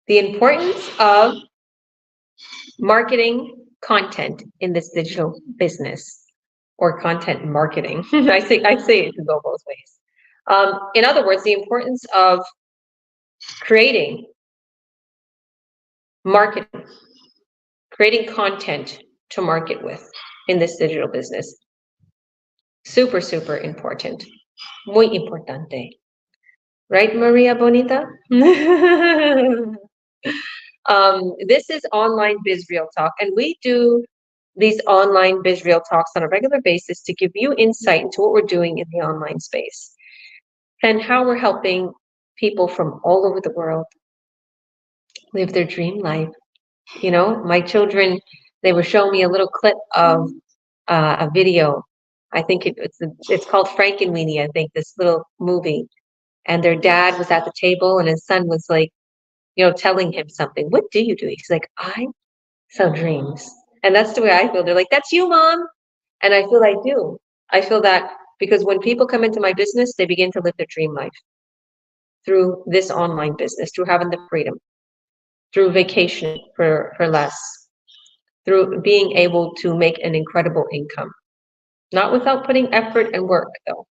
The importance of marketing content in this digital business or content marketing. I say it to go both ways. In other words, the importance of creating marketing, creating content to market with in this digital business. Super, super important. Muy importante. Right, Maria Bonita? This is Online Biz Real Talk, and we do these online Biz Real Talks on a regular basis to give you insight into what we're doing in the online space and how we're helping people from all over the world live their dream life. You know, my children, they were showing me a little clip of a video. I think it's called Frankenweenie, I think, this little movie. And their dad was at the table and his son was like, telling him something. What do you do? He's like, I sell dreams. And that's the way I feel. They're like, that's you, mom. And I feel I do. I feel that because when people come into my business, they begin to live their dream life through this online business, through having the freedom, through vacation for less, through being able to make an incredible income, not without putting effort and work, though.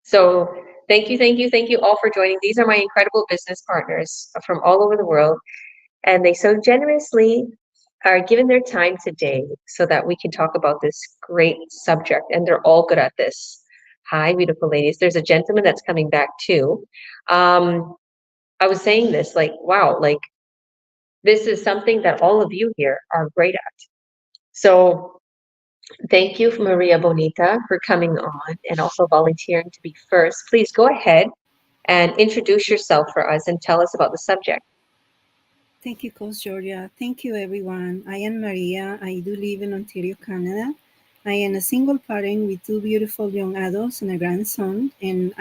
So thank you all for joining. These are my incredible business partners from all over the world, and they so generously are given their time today so that we can talk about this great subject, and they're all good at this. Hi, beautiful ladies. There's a gentleman that's coming back too. I was saying this, like, wow, like this is something that all of you here are great at. So thank you, Maria Bonita, for coming on and also volunteering to be first. Please go ahead and introduce yourself for us and tell us about the subject. Thank you, Coach Georgia. Thank you, everyone. I am Maria. I do live in Ontario, Canada. I am a single parent with two beautiful young adults and a grandson. And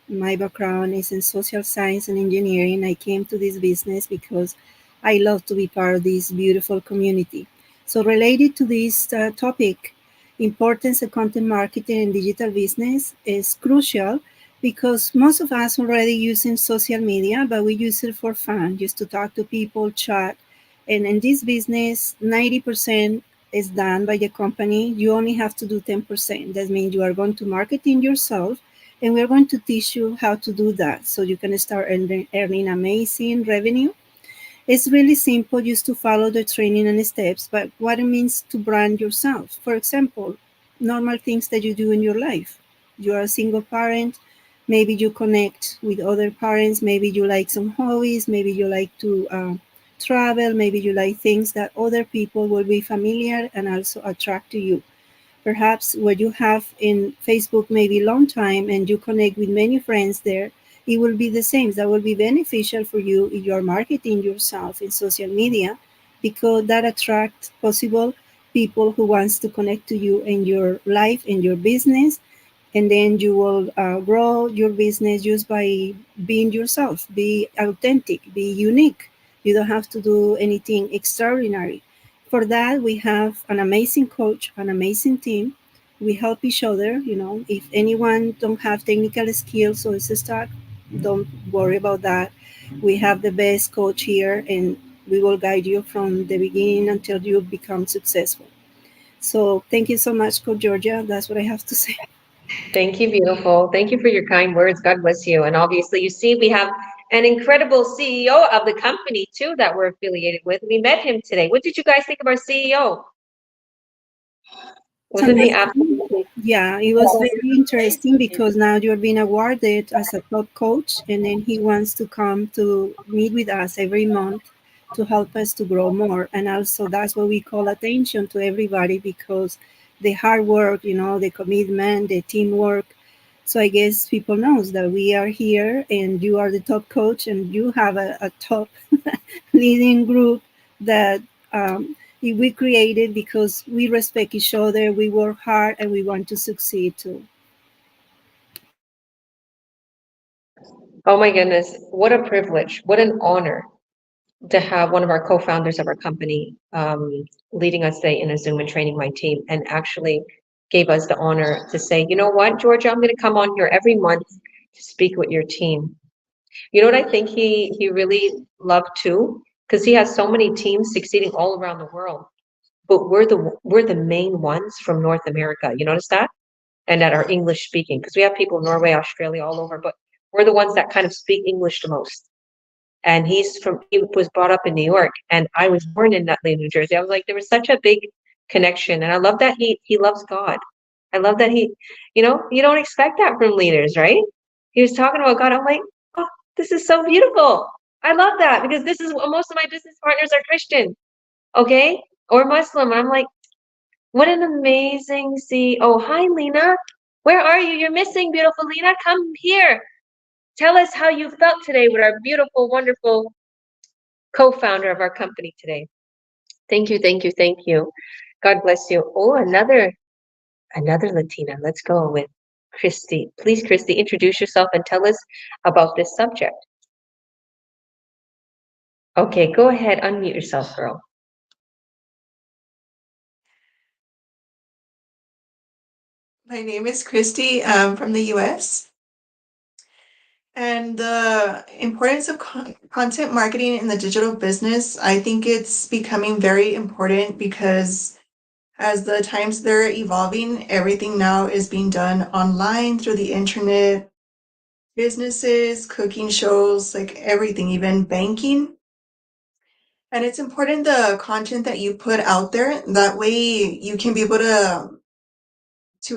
my background is in social science and engineering. I came to this business because I love to be part of this beautiful community. So, related to this topic, importance of content marketing in digital business is crucial because most of us already using social media, but we use it for fun, just to talk to people, chat. And in this business, 90% is done by the company. You only have to do 10%. That means you are going to marketing yourself, and we're going to teach you how to do that so you can start earning amazing revenue. It's really simple just to follow the training and steps, but what it means to brand yourself. For example, normal things that you do in your life. You're a single parent, maybe you connect with other parents, maybe you like some hobbies, maybe you like to travel, maybe you like things that other people will be familiar and also attract to you. Perhaps what you have in Facebook maybe long time and you connect with many friends there, it will be the same. That will be beneficial for you if you are marketing yourself in social media because that attracts possible people who wants to connect to you in your life, in your business, and then you will grow your business just by being yourself, be authentic, be unique. You don't have to do anything extraordinary. For that, we have an amazing coach, an amazing team. We help each other. If anyone don't have technical skills or is stuck, don't worry about that. We have the best coach here, and we will guide you from the beginning until you become successful. So thank you so much, Coach Georgia. That's what I have to say. Thank you, beautiful. Thank you for your kind words. God bless you. And obviously, you see, we have an incredible CEO of the company too that we're affiliated with. We met him today. What did you guys think of our CEO? Wasn't he absolutely? Yeah, it was very interesting because now you're being awarded as a top coach, and then he wants to come to meet with us every month to help us to grow more. And also, that's what we call attention to everybody because the hard work, the commitment, the teamwork. So I guess people knows that we are here, and you are the top coach, and you have a top leading group that we created because we respect each other, we work hard, and we want to succeed too. Oh my goodness, what a privilege, what an honor to have one of our co-founders of our company leading us today in a Zoom and training my team, and actually gave us the honor to say, you know what, Georgia, I'm going to come on here every month to speak with your team. You know what I think he really loved too? Because he has so many teams succeeding all around the world. But we're the main ones from North America. You notice that? And that are English speaking. Because we have people in Norway, Australia, all over, but we're the ones that kind of speak English the most. And he was brought up in New York, and I was born in Nutley, New Jersey. I was like, there was such a big connection. And I love that he loves God. I love that you don't expect that from leaders, right? He was talking about God. I'm like, oh, this is so beautiful. I love that because this is what most of my business partners are Christian, okay? Or Muslim. I'm like, what an amazing CEO. Hi, Lena. Where are you? You're missing, beautiful Lena. Come here. Tell us how you felt today with our beautiful, wonderful co-founder of our company today. Thank you, thank you, thank you. God bless you. Oh, another Latina. Let's go with Christy. Please, Christy, introduce yourself and tell us about this subject. Okay, go ahead, unmute yourself, girl. My name is Christy. I'm from the US. And the importance of content marketing in the digital business, I think it's becoming very important because as the times they're evolving, everything now is being done online through the internet, businesses, cooking shows, like everything, even banking. And it's important the content that you put out there. That way you can be able to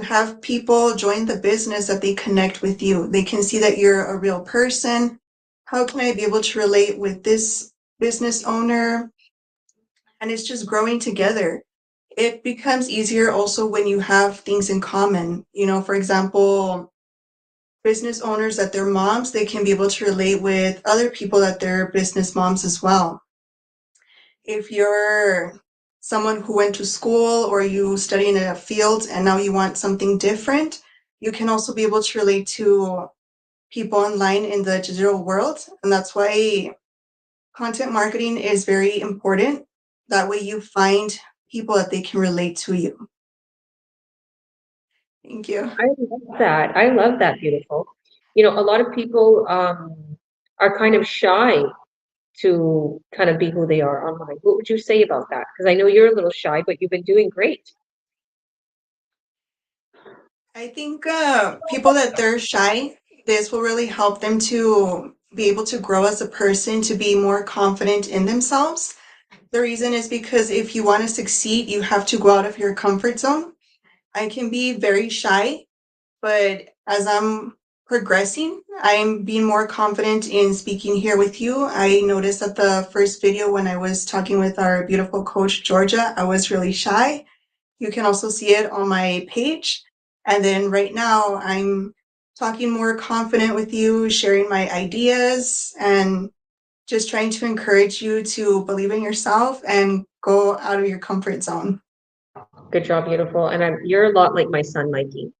have people join the business that they connect with you. They can see that you're a real person. How can I be able to relate with this business owner? And it's just growing together. It becomes easier also when you have things in common. You know, for example, business owners that they're moms, they can be able to relate with other people that they're business moms as well. If you're someone who went to school or you study in a field and now you want something different, you can also be able to relate to people online in the digital world. And that's why content marketing is very important. That way you find people that they can relate to you. Thank you. I love that. I love that, beautiful. You know, a lot of people are kind of shy to kind of be who they are online. What would you say about that? Because I know you're a little shy, but you've been doing great. I think people that they're shy, this will really help them to be able to grow as a person, to be more confident in themselves. The reason is because if you want to succeed, you have to go out of your comfort zone. I can be very shy, but as I'm progressing, I'm being more confident in speaking here with you. I noticed that the first video when I was talking with our beautiful coach, Georgia, I was really shy. You can also see it on my page. And then right now, I'm talking more confident with you, sharing my ideas, and just trying to encourage you to believe in yourself and go out of your comfort zone. Good job, beautiful. And you're a lot like my son, Mikey.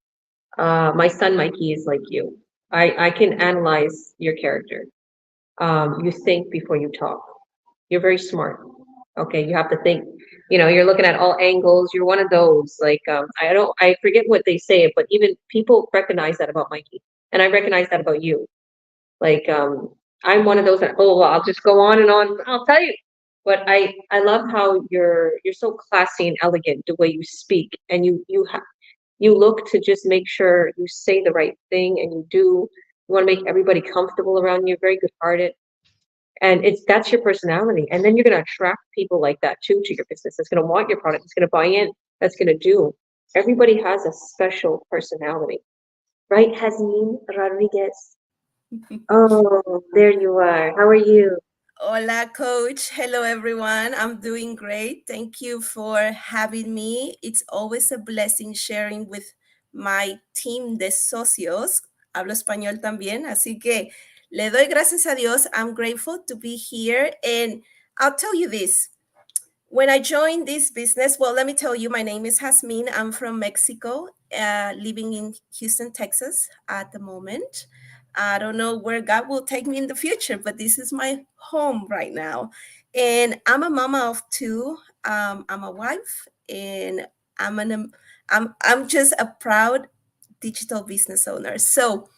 My son, Mikey, is like you. I can analyze your character. You think before you talk. You're very smart. Okay, you have to think. You know, you're looking at all angles. You're one of those. Like, I forget what they say, but even people recognize that about Mikey, and I recognize that about you. Like, I'm one of those that, oh, well, I'll just go on and on. I'll tell you. But I love how you're so classy and elegant the way you speak, and you look to just make sure you say the right thing, and you want to make everybody comfortable around you. Very good-hearted, and that's your personality. And then you're going to attract people like that too to your business. That's going to want your product. That's going to buy in. That's going to do. Everybody has a special personality, right? Hasmin Rodriguez. Oh, there you are. How are you? Hola, coach. Hello, everyone. I'm doing great. Thank you for having me. It's always a blessing sharing with my team de socios. Hablo español también, así que le doy gracias a Dios. I'm grateful to be here. And I'll tell you this. When I joined this business, well, let me tell you, my name is Jasmine. I'm from Mexico, living in Houston, Texas at the moment. I don't know where God will take me in the future, but this is my home right now. And I'm a mama of two. I'm a wife, and I'm just a proud digital business owner. So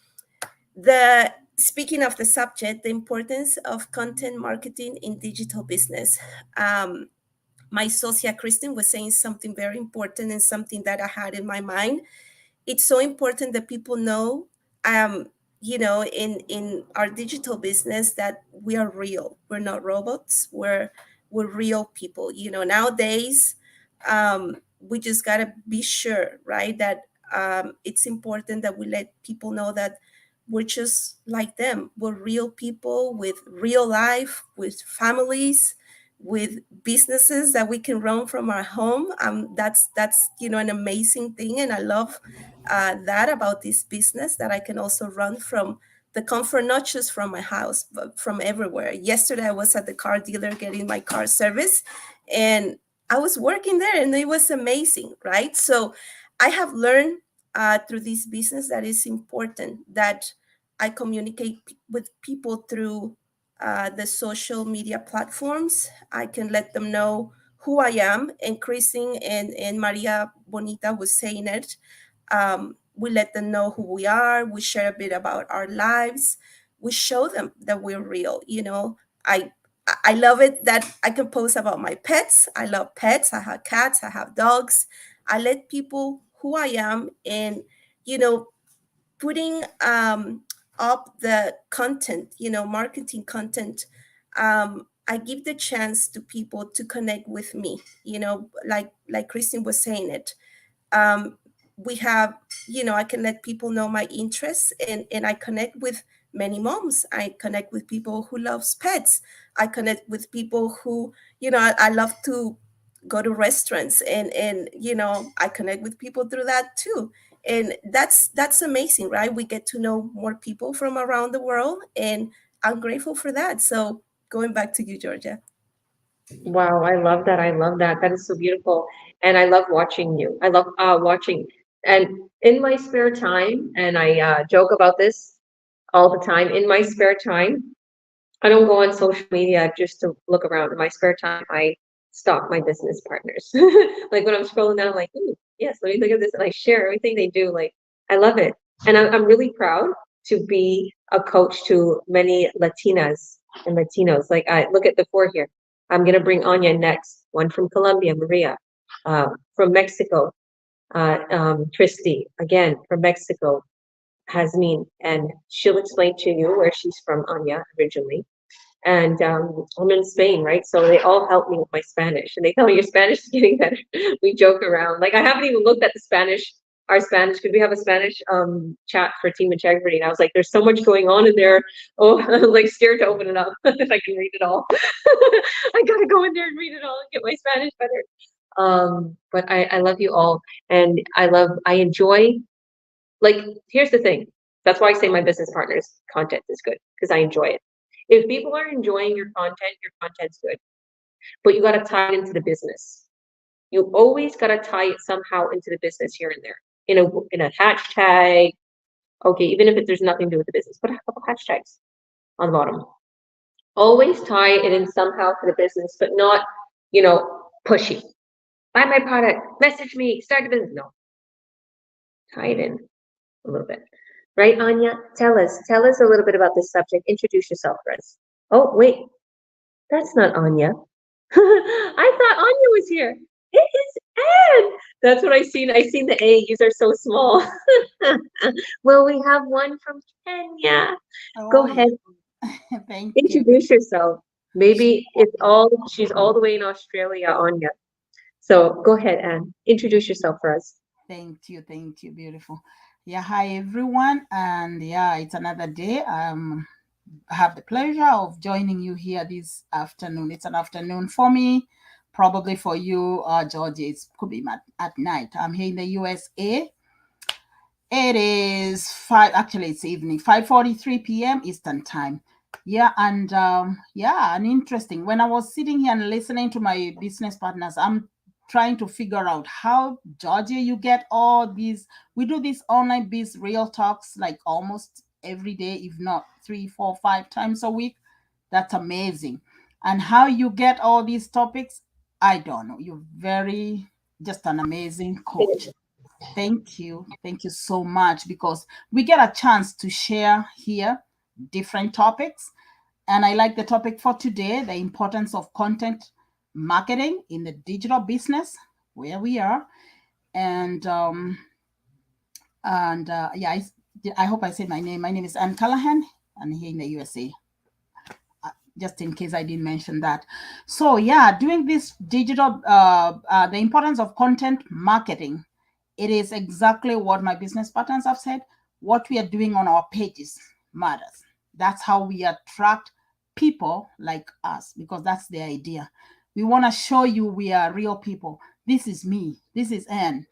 the speaking of the subject, the importance of content marketing in digital business. My socia Kristen was saying something very important and something that I had in my mind. It's so important that people know, in our digital business, that we are real. We're not robots. We're real people. Nowadays, we just gotta be sure, right, that it's important that we let people know that we're just like them. We're real people with real life, with families, with businesses that we can run from our home. That's an amazing thing, and I love that about this business, that I can also run from the comfort, not just from my house, but from everywhere. Yesterday, I was at the car dealer getting my car service, and I was working there, and it was amazing, right? So I have learned through this business that it's important that I communicate with people through the social media platforms. I can let them know who I am. Increasing, and Maria Bonita was saying it. We let them know who we are. We share a bit about our lives. We show them that we're real. I love it that I can post about my pets. I love pets. I have cats. I have dogs. I let people who I am, and putting up the content, marketing content. I give the chance to people to connect with me. Like Kristen was saying it. We have, I can let people know my interests, and I connect with many moms. I connect with people who loves pets. I connect with people who, I love to go to restaurants, and I connect with people through that too. And that's amazing, right? We get to know more people from around the world, and I'm grateful for that. So going back to you, Georgia. Wow, I love that. I love that. That is so beautiful. And I love watching you. I love watching. And in my spare time, and I joke about this all the time, in my spare time, I don't go on social media just to look around. In my spare time, I stalk my business partners. Like when I'm scrolling down, I'm like, ooh, yes, let me look at this. And I share everything they do. Like, I love it. And I'm really proud to be a coach to many Latinas and Latinos. Like, I look at the four here. I'm going to bring Anya next. One from Colombia, Maria. From Mexico, Tristy, again, from Mexico, Hasmin. And she'll explain to you where she's from, Anya, originally. And I'm in Spain, right? So they all help me with my Spanish, and they tell me your Spanish is getting better. We joke around. Like I haven't even looked at the Spanish, our Spanish, because we have a Spanish chat for Team Integrity, and I was like, there's so much going on in there. Oh, I'm like scared to open it up if I can read it all. I gotta go in there and read it all and get my Spanish better. But I love you all, and I enjoy. Like here's the thing. That's why I say my business partners' content is good because I enjoy it. If people are enjoying your content's good. But you got to tie it into the business. You always got to tie it somehow into the business here and there. In a hashtag. Okay, even if there's nothing to do with the business, put a couple hashtags on the bottom. Always tie it in somehow to the business, but not, pushy. Buy my product, message me, start a business. No. Tie it in a little bit. Right, Anya? Tell us a little bit about this subject. Introduce yourself, friends. Oh, wait, that's not Anya. I thought Anya was here. It is Anne. That's what I seen. I seen the A's are so small. Well, we have one from Kenya. Go ahead. Thank you. Introduce yourself. Maybe she's all the way in Australia, Anya. So go ahead, Anne. Introduce yourself for us. Thank you, beautiful. Yeah, hi everyone, and yeah, it's another day. I have the pleasure of joining you here this afternoon. It's an afternoon for me, probably for you, Georgia. It could be at night. I'm here in the USA. It is it's evening, 5:43 p.m. Eastern time. Yeah, and and interesting. When I was sitting here and listening to my business partners, I'm trying to figure out how, Georgia, you get all these. We do these online biz real talks like almost every day, if not 3, 4, 5 times a week. That's amazing. And how you get all these topics, I don't know. You're just an amazing coach. Thank you so much, because we get a chance to share here different topics. And I like the topic for today, the importance of content marketing in the digital business, where we are. And yeah, I hope I said my name. My name is Ann Callahan, and here in the USA. Just in case I didn't mention that. So yeah, doing this digital, the importance of content marketing. It is exactly what my business partners have said. What we are doing on our pages matters. That's how we attract people like us, because that's the idea. We want to show you we are real people. This is me. This is Ann,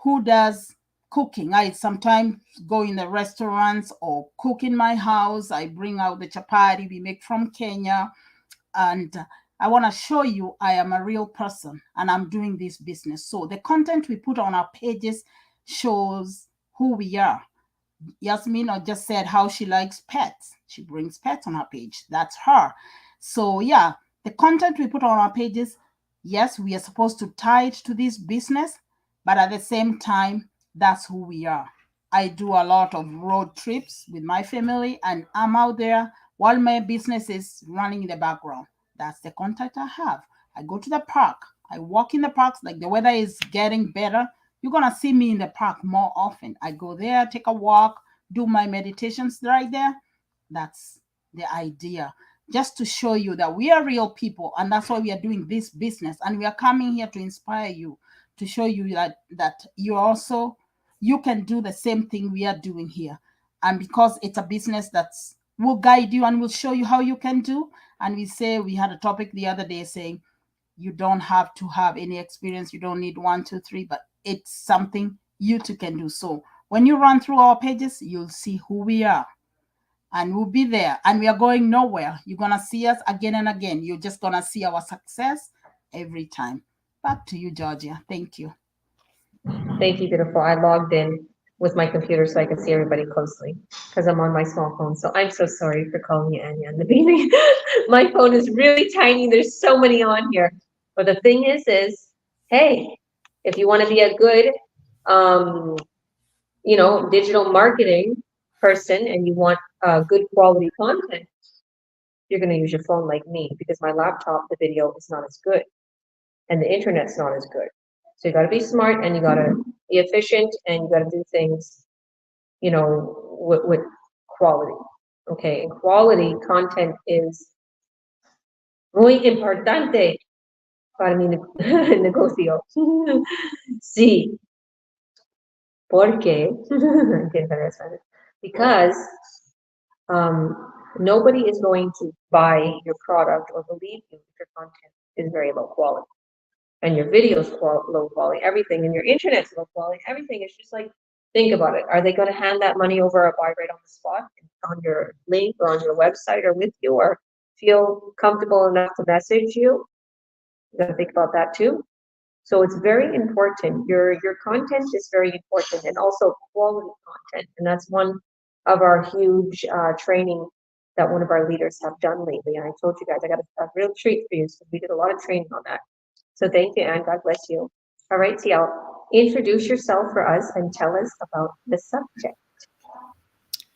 who does cooking. I sometimes go in the restaurants or cook in my house. I bring out the chapati we make from Kenya. And I want to show you I am a real person and I'm doing this business. So the content we put on our pages shows who we are. Yasmin just said how she likes pets. She brings pets on her page. That's her. So yeah, the content we put on our pages, yes, we are supposed to tie it to this business, but at the same time, that's who we are. I do a lot of road trips with my family, and I'm out there while my business is running in the background. That's the content I have. I go to the park. I walk in the parks, like the weather is getting better. You're going to see me in the park more often. I go there, take a walk, do my meditations right there. That's the idea. Just to show you that we are real people, and that's why we are doing this business. And we are coming here to inspire you, to show you that you can do the same thing we are doing here. And because it's a business that's will guide you and will show you how you can do. And we had a topic the other day saying you don't have to have any experience. You don't need 1, 2, 3, but it's something you too can do. So when you run through our pages, you'll see who we are. And we'll be there, and we are going nowhere. You're going to see us again and again. You're just going to see our success every time. Back to you, Georgia. Thank you. Thank you, beautiful. I logged in with my computer so I can see everybody closely because I'm on my small phone. So I'm so sorry for calling you Anya in the beginning. My phone is really tiny. There's so many on here. But the thing is, hey, if you want to be a good, digital marketing person and you want good quality content, you're going to use your phone like me, because my laptop, the video is not as good and the internet's not as good. So you got to be smart and you got to be efficient and you got to do things, with quality. Okay, and quality content is muy importante para mi negocio. Sí. Porque, because nobody is going to buy your product or believe you if your content is very low quality. And your video's low quality, everything, and your internet's low quality, everything is just like, think about it. Are they going to hand that money over or buy right on the spot on your link or on your website or with you, or feel comfortable enough to message you? You got to think about that too. So it's very important. Your content is very important, and also quality content. And that's one of our huge training that one of our leaders have done lately. And I told you guys, I got a real treat for you. So we did a lot of training on that. So thank you, and God bless you. All right, TL, introduce yourself for us and tell us about the subject.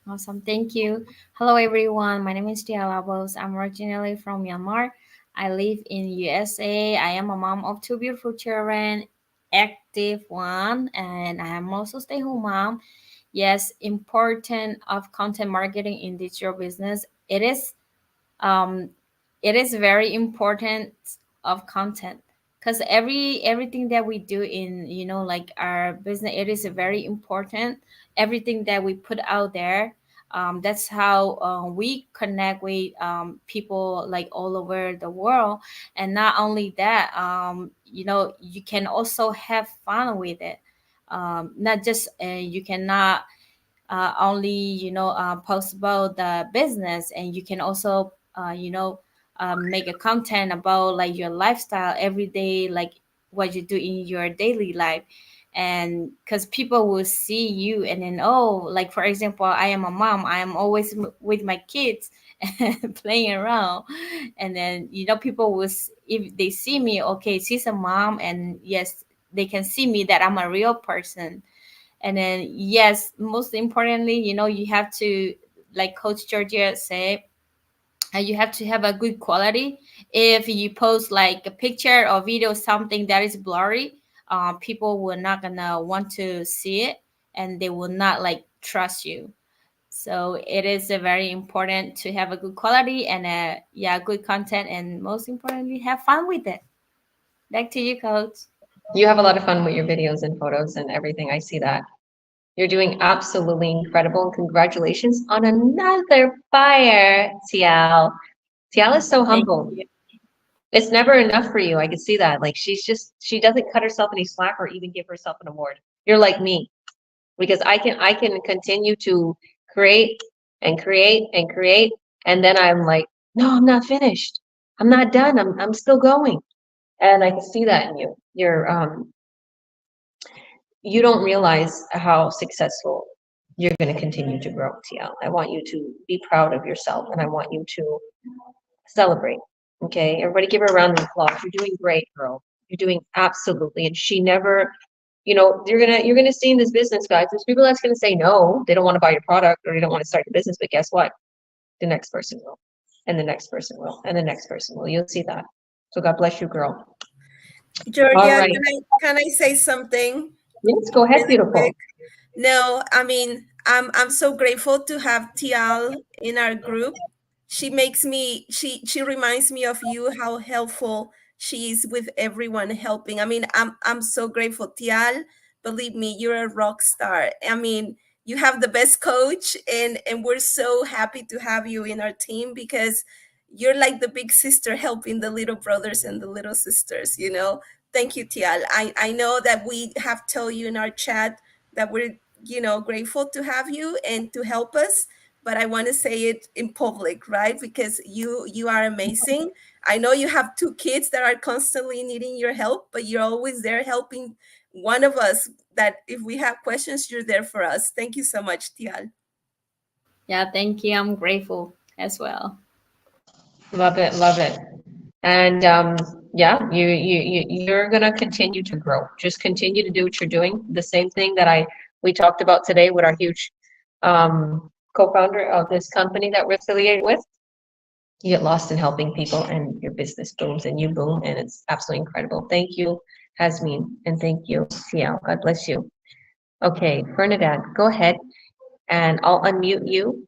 Awesome, thank you. Hello, everyone. My name is Tia Labos. I'm originally from Myanmar. I live in USA. I am a mom of 2 beautiful children, active one, and I am also stay-home mom. Yes, important of content marketing in digital business. It is very important of content, because everything that we do in like our business, it is very important. Everything that we put out there, that's how we connect with people like all over the world. And not only that, you can also have fun with it. Not just you cannot only post about the business, and you can also make a content about like your lifestyle every day, like what you do in your daily life. And because people will see you, and then, oh, like for example, I am a mom, I am always with my kids playing around. And then people will if they see me, okay, she's a mom, and yes, they can see me that I'm a real person. And then, yes, most importantly, you have to like Coach Georgia said, you have to have a good quality. If you post like a picture or video, something that is blurry, people will not gonna want to see it, and they will not like trust you. So it is very important to have a good quality and good content, and most importantly, have fun with it. Back to you, Coach. You have a lot of fun with your videos and photos and everything. I see that. You're doing absolutely incredible. And congratulations on another fire, Tial. Tial is so Thank humble. you. It's never enough for you. I can see that. Like she doesn't cut herself any slack or even give herself an award. You're like me, because I can continue to create and create and create, and then I'm like, no, I'm not finished. I'm not done. I'm still going. And I can see that in you. You don't realize how successful you're going to continue to grow, TL. I want you to be proud of yourself, and I want you to celebrate. Okay, everybody give her a round of applause. You're doing great, girl. You're doing absolutely. And she never, you're gonna see in this business, guys, there's people that's gonna say no, they don't want to buy your product or they don't want to start the business, but guess what? The next person will, and the next person will, and the next person will. You'll see that. So God bless you, girl. Georgia, All right. can I say something? Yes, go ahead, Really beautiful. quick? No, I mean, I'm so grateful to have Tial in our group. She reminds me of you, how helpful she is with everyone helping. I mean, I'm so grateful. Tial, believe me, you're a rock star. I mean, you have the best coach, and we're so happy to have you in our team, because you're like the big sister helping the little brothers and the little sisters, you know. Thank you, Tial. I know that we have told you in our chat that we're, grateful to have you and to help us, but I want to say it in public, right? Because you are amazing. I know you have 2 kids that are constantly needing your help, but you're always there helping one of us, that if we have questions, you're there for us. Thank you so much, Tial. Yeah, thank you. I'm grateful as well. Love it, love it. And yeah, you're gonna continue to grow. Just continue to do what you're doing. The same thing that we talked about today with our huge co-founder of this company that we're affiliated with. You get lost in helping people, and your business booms, and you boom, and it's absolutely incredible. Thank you, Hasmin, and thank you, Ciel. God bless you. Okay, Bernadette, go ahead, and I'll unmute you.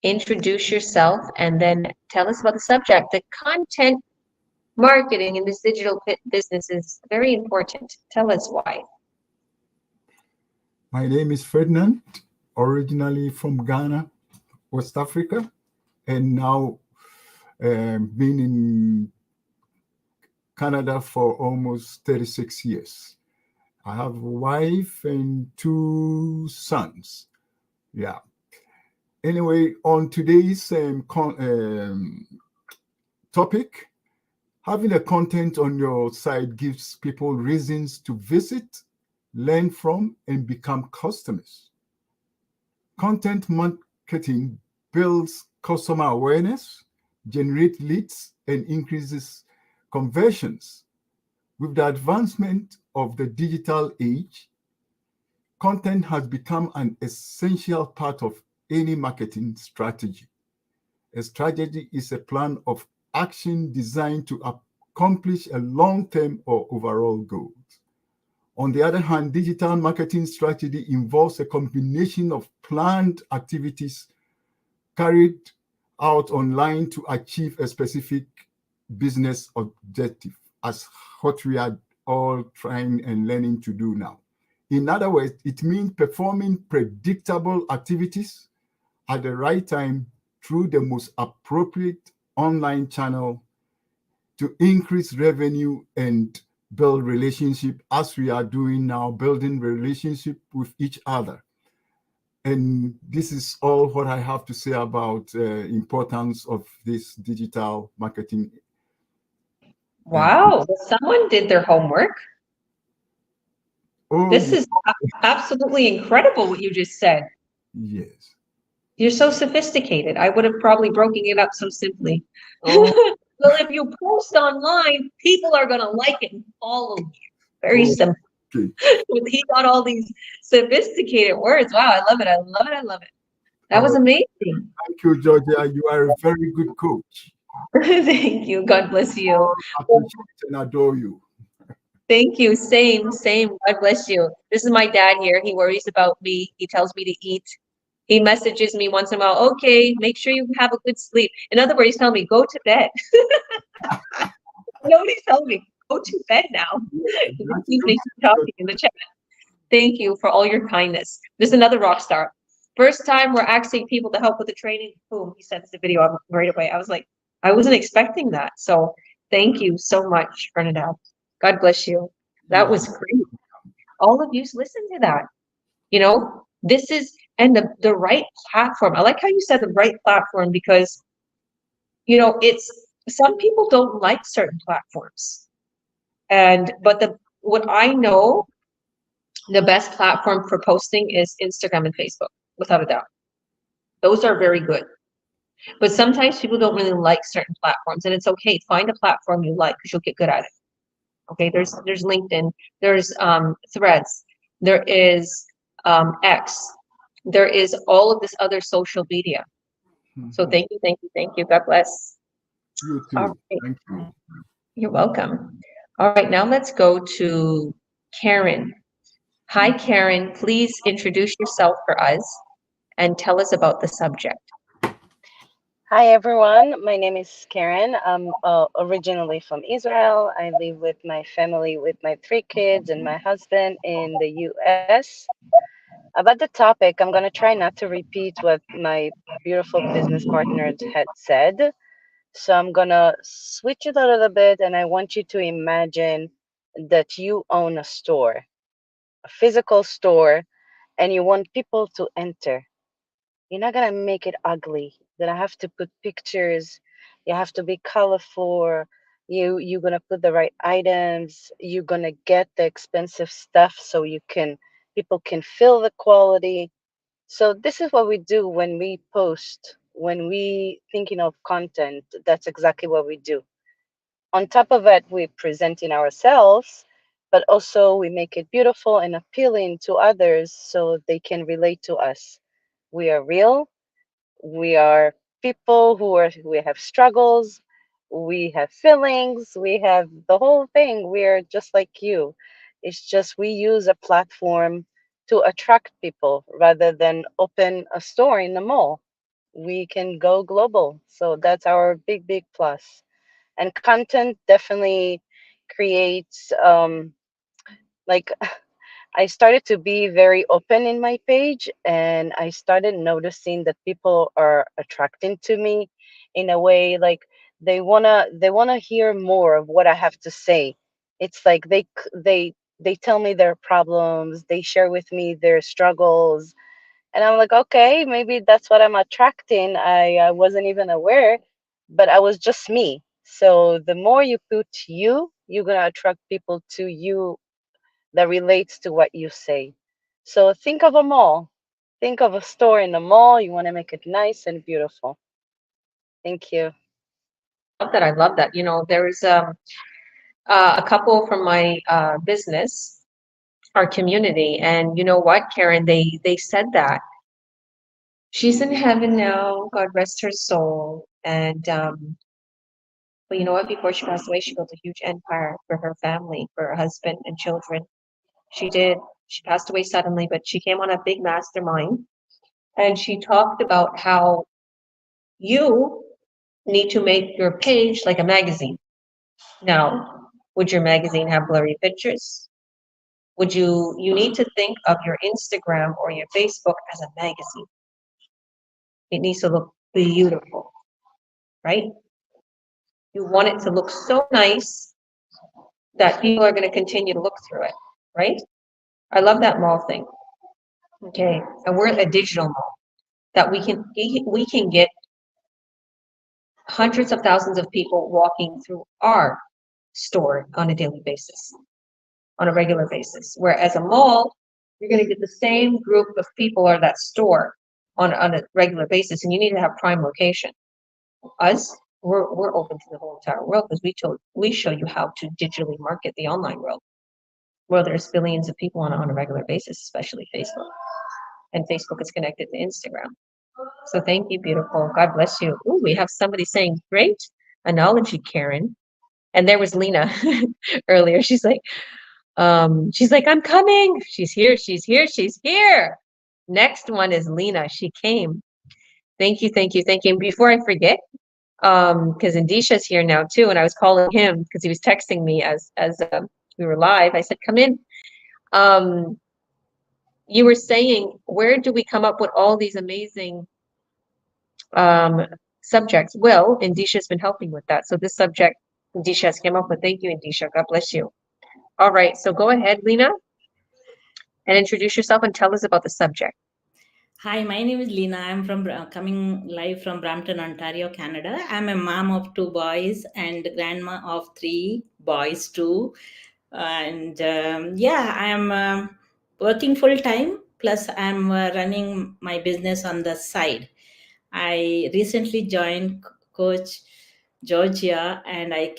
Introduce yourself, and then tell us about the subject. The content marketing in this digital business is very important. Tell us why. My name is Ferdinand, originally from Ghana, West Africa, and now been in Canada for almost 36 years. I have a wife and 2 sons. Yeah. Anyway, on today's topic, having a content on your site gives people reasons to visit, learn from, and become customers. Content marketing builds customer awareness, generates leads, and increases conversions. With the advancement of the digital age, content has become an essential part of any marketing strategy. A strategy is a plan of action designed to accomplish a long-term or overall goal. On the other hand, digital marketing strategy involves a combination of planned activities carried out online to achieve a specific business objective, as what we are all trying and learning to do now. In other words, it means performing predictable activities at the right time through the most appropriate online channel to increase revenue and build relationship, as we are doing now, building relationship with each other. And this is all what I have to say about importance of this digital marketing. Wow, someone did their homework. Oh, This is absolutely incredible what you just said. yes. You're so sophisticated. I would have probably broken it up so simply. Oh. Well, if you post online, people are going to like it and follow you. Very simple. Okay. He got all these sophisticated words. Wow, I love it. I love it. I love it. That was Oh, amazing. thank you, Georgia. You are a very good coach. Thank you. God bless you. I appreciate and adore you. Thank you. Same, same. God bless you. This is my dad here. He worries about me. He tells me to eat. He messages me once in a while, okay, make sure you have a good sleep. In other words, he's telling me, go to bed. Nobody's telling me, go to bed now. You can That's see good. me talking in the chat. Thank you for all your kindness. There's another rock star. First time we're asking people to help with the training, boom, he sends the video up right away. I was like, I wasn't expecting that. So thank you so much, Bernadette. God bless you. That was great. All of you listen to that. You know, this is, and the right platform. I like how you said the right platform because, you know, it's, some people don't like certain platforms. But what I know, the best platform for posting is Instagram and Facebook, without a doubt. Those are very good. But sometimes people don't really like certain platforms, and it's okay. Find a platform you like because you'll get good at it. Okay, there's LinkedIn, there's Threads, there is X, there is all of this other social media. So thank you, thank you, thank you. God bless. You too. All right. Thank you. You're welcome. All right, now let's go to Karen. Hi, Karen. Please introduce yourself for us and tell us about the subject. Hi everyone, my name is Karen. I'm originally from Israel. I live with my family, with my 3 kids and my husband in the US. About the topic, I'm going to try not to repeat what my beautiful business partner had said. So I'm going to switch it a little bit, and I want you to imagine that you own a store, a physical store, and you want people to enter. You're not gonna make it ugly. You're gonna have to put pictures. You have to be colorful. You're gonna put the right items. You're gonna get the expensive stuff so people can feel the quality. So this is what we do when we post, when we thinking of content. That's exactly what we do. On top of it, we're presenting ourselves, but also we make it beautiful and appealing to others so they can relate to us. We are real. We are people we have struggles, we have feelings, we have the whole thing. We are just like you. It's just we use a platform to attract people rather than open a store in the mall. We can go global. So that's our big plus. And content definitely creates like I started to be very open in my page, and I started noticing that people are attracting to me in a way like they wanna hear more of what I have to say. It's like they tell me their problems, they share with me their struggles, and I'm like, okay, maybe that's what I'm attracting. I wasn't even aware, but I was just me. So the more you put you're gonna attract people to you that relates to what you say. So think of a mall. Think of a store in a mall. You want to make it nice and beautiful. Thank you. Love that. I love that. You know, there's a couple from my business, our community, and you know what, Karen, they said that she's in heaven now. God rest her soul. And but you know what? Before she passed away, she built a huge empire for her family, for her husband and children. She did. She passed away suddenly, but she came on a big mastermind, and she talked about how you need to make your page like a magazine. Now, would your magazine have blurry pictures? Would you need to think of your Instagram or your Facebook as a magazine. It needs to look beautiful, right? You want it to look so nice that people are going to continue to look through it, right? I love that mall thing. Okay, and we're a digital mall that we can get hundreds of thousands of people walking through our store on a daily basis, on a regular basis. Whereas a mall, you're going to get the same group of people or that store on a regular basis, and you need to have prime location. Us, we're open to the whole entire world because we show you how to digitally market the online world, where there's billions of people on a regular basis, especially Facebook, and Facebook is connected to Instagram. So thank you, beautiful. God bless you. Ooh, we have somebody saying, great analogy, Karen. And there was Lena earlier. She's like, I'm coming. She's here, she's here, she's here. Next one is Lena. She came. Thank you, thank you, thank you. And before I forget, because Indisha's here now too, and I was calling him because he was texting me as we were live. I said, come in. You were saying, where do we come up with all these amazing subjects? Well, Indisha's been helping with that. So this subject Indisha has come up with. Thank you, Indisha. God bless you. All right, so go ahead, Lena, and introduce yourself and tell us about the subject. Hi, my name is Lena. I'm from coming live from Brampton, Ontario, Canada. I'm a mom of 2 boys and grandma of 3 boys too. And yeah, I'm working full time. Plus, I'm running my business on the side. I recently joined Coach Georgia, and I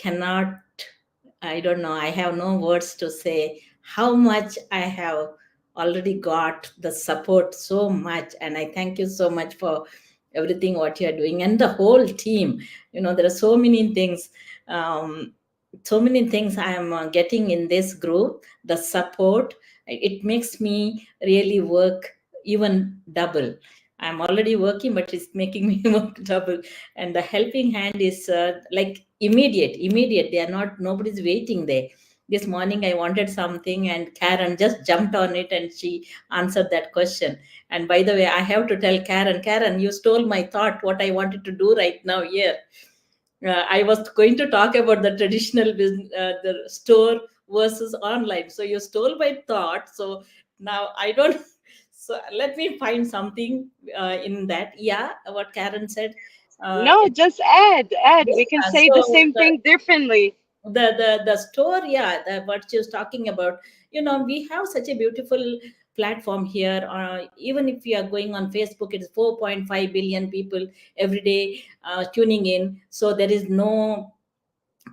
don't know, I have no words to say how much I have already got the support so much. And I thank you so much for everything what you're doing and the whole team. There are so many things. So many things I am getting in this group, the support, it makes me really work even double. I'm already working, but it's making me work double. And the helping hand is like immediate. They are not, nobody's waiting there. This morning I wanted something and Karen just jumped on it and she answered that question. And by the way, I have to tell Karen, you stole my thought, what I wanted to do right now here. I was going to talk about the traditional business, the store versus online. So you stole my thought. So now I don't. So let me find something in that. Yeah, what Karen said. No, just add. We can say the same thing differently. The store, yeah, what she was talking about. We have such a beautiful platform here. Even if we are going on Facebook, it is 4.5 billion people every day tuning in. So there is no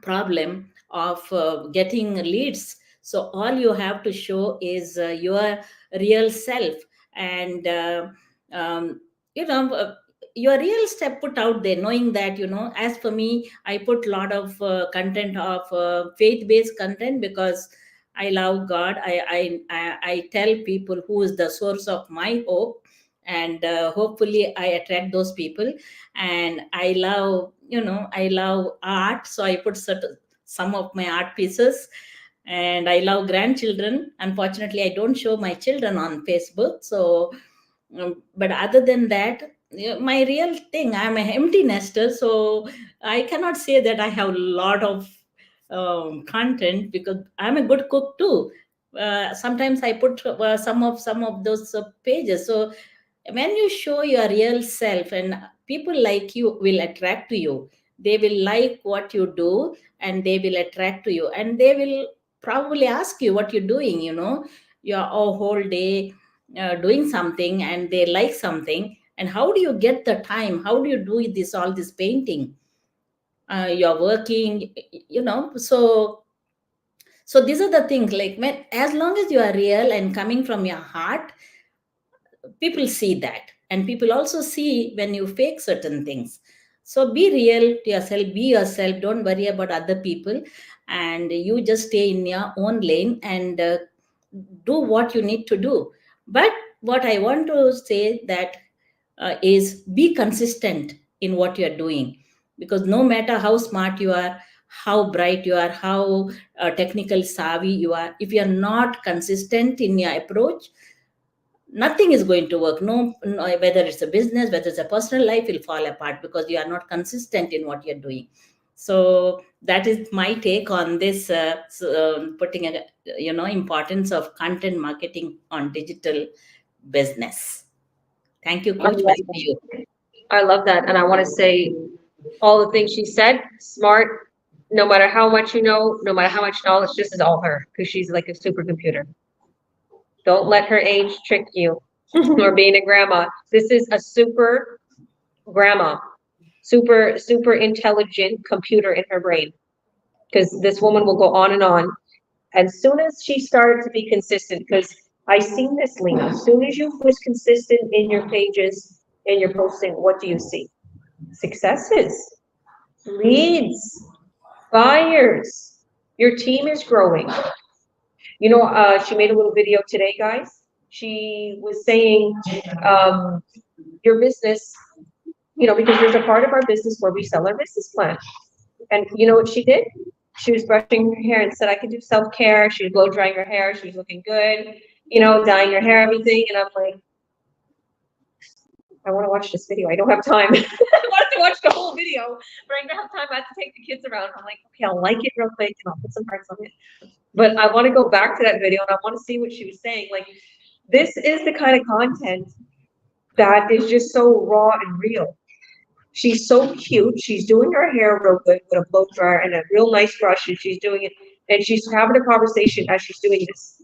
problem of getting leads. So all you have to show is your real self, and your real step put out there, knowing that, as for me, I put a lot of content of faith-based content because I love God. I tell people who is the source of my hope, and hopefully I attract those people. And I love art, so I put some of my art pieces. And I love grandchildren. Unfortunately, I don't show my children on Facebook. So but other than that, my real thing, I'm an empty nester, so I cannot say that I have a lot of content, because I'm a good cook too. Sometimes I put some of those pages. So when you show your real self, and people like you will attract to you, they will like what you do and they will attract to you, and they will probably ask you what you're doing. You're a whole day doing something and they like something, and how do you get the time, how do you do all this painting, you're working, so these are the things, like, as long as you are real and coming from your heart, people see that. And people also see when you fake certain things. So be real to yourself, be yourself, don't worry about other people, and you just stay in your own lane and do what you need to do. But what I want to say that is be consistent in what you're doing, because no matter how smart you are, how bright you are, how technical savvy you are, if you're not consistent in your approach, nothing is going to work. No, whether it's a business, whether it's a personal life, will fall apart because you are not consistent in what you're doing. So that is my take on this, putting importance of content marketing on digital business. Thank you, Coach. Back to you. I love that. And I want to say all the things she said, smart, no matter how much you know, no matter how much knowledge, this is all her, because she's like a supercomputer. Don't let her age trick you or being a grandma. This is a super grandma, super intelligent computer in her brain, because this woman will go on and on. And soon as she started to be consistent, because I seen this, Lena, as soon as you was consistent in your pages, and you're posting, what do you see? Successes, leads, buyers. Your team is growing. You know, she made a little video today, guys. She was saying, your business, you know, because there's a part of our business where we sell our business plan. And you know what she did? She was brushing her hair and said, I could do self-care. She was blow drying her hair. She was looking good, you know, dyeing her hair, everything. And I'm like, I want to watch this video. I don't have time. I wanted to watch the whole video, but I don't have time. I have to take the kids around. I'm like, okay, I'll like it real quick and I'll put some hearts on it. But I want to go back to that video and I want to see what she was saying. Like, this is the kind of content that is just so raw and real. She's so cute. She's doing her hair real good with a blow dryer and a real nice brush, and she's doing it. And she's having a conversation as she's doing this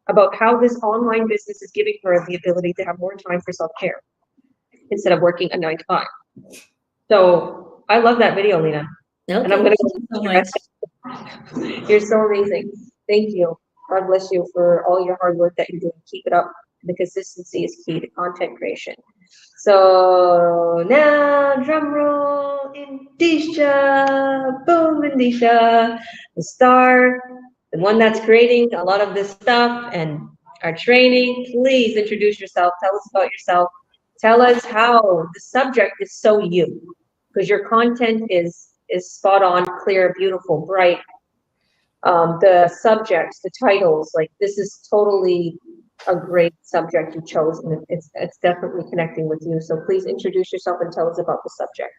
about how this online business is giving her the ability to have more time for self-care instead of working a 9 to 5. So I love that video, Lena. Okay, And I'm gonna thank you so much. You're so amazing. Thank you. God bless you for all your hard work that you're doing. Keep it up. The consistency is key to content creation. So now, drum roll, Indisha, boom, Indisha, the star, the one that's creating a lot of this stuff and our training. Please introduce yourself. Tell us about yourself. Tell us how the subject is so you, because your content is spot on, clear, beautiful, bright. The subjects, the titles, like this is totally a great subject you chose, and it's definitely connecting with you. So please introduce yourself and tell us about the subject.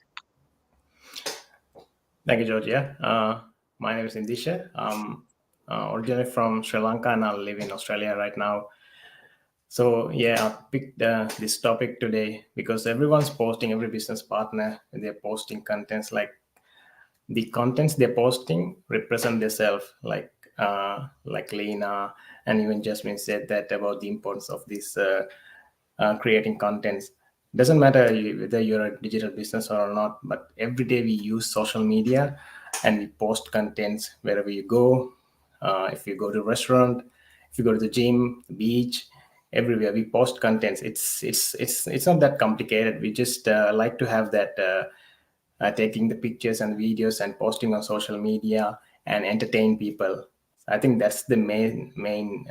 Thank you, Georgia. My name is Indisha. I'm originally from Sri Lanka and I live in Australia right now. So yeah, I picked this topic today because everyone's posting, every business partner, and they're posting contents. Like the contents they're posting represent themselves, like Lena and even Jasmine said that about the importance of this creating contents. Doesn't matter whether you're a digital business or not, but every day we use social media and we post contents wherever you go. If you go to a restaurant, if you go to the gym, the beach, everywhere we post contents. It's not that complicated. We just like to have that taking the pictures and videos and posting on social media and entertain people. I think that's the main